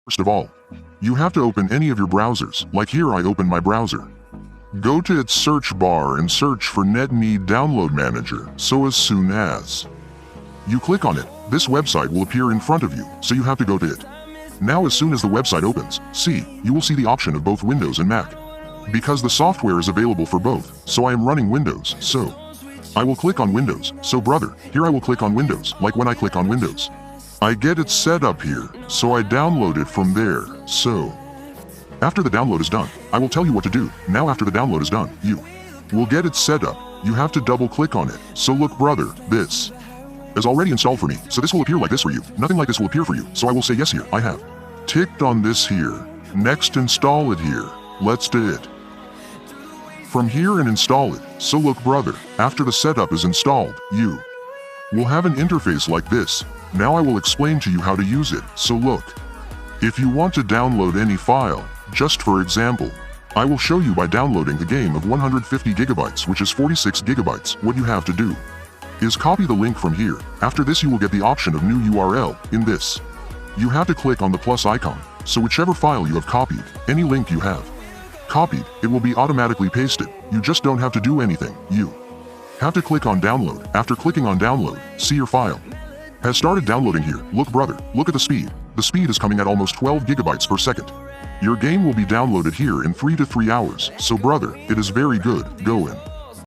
First of all, you have to open any of your browsers, like here I open my browser. Go to its search bar and search for NeatDM Download Manager, so as soon as you click on it, this website will appear in front of you, so you have to go to it. Now as soon as the website opens, you will see the option of both Windows and Mac. Because the software is available for both, so I am running Windows, so I will click on Windows. So brother, here I will click on Windows, like when I click on Windows, I get it set up here, so I download it from there. So after the download is done, I will tell you what to do. Now after the download is done, you will get it set up. You have to double click on it. So look brother, this is already installed for me, so this will appear like this for you. Nothing like this will appear for you, so I will say yes here. I have ticked on this here. Next install it here. Let's do it. From here and install it. So look brother, after the setup is installed, you will have an interface like this. Now I will explain to you how to use it. So look, if you want to download any file, just for example, I will show you by downloading a game of 150 gigabytes, which is 46 gigabytes. What you have to do is copy the link from here. After this you will get the option of new URL. In this, you have to click on the plus icon. So whichever file you have copied, any link you have copied, it will be automatically pasted. You just don't have to do anything. You have to click on download. After clicking on download, see your file has started downloading here. Look brother, look at the speed. The speed is coming at almost 12 gigabytes per second. Your game will be downloaded here in 3 to 3 hours. So brother, it is very good. Go in.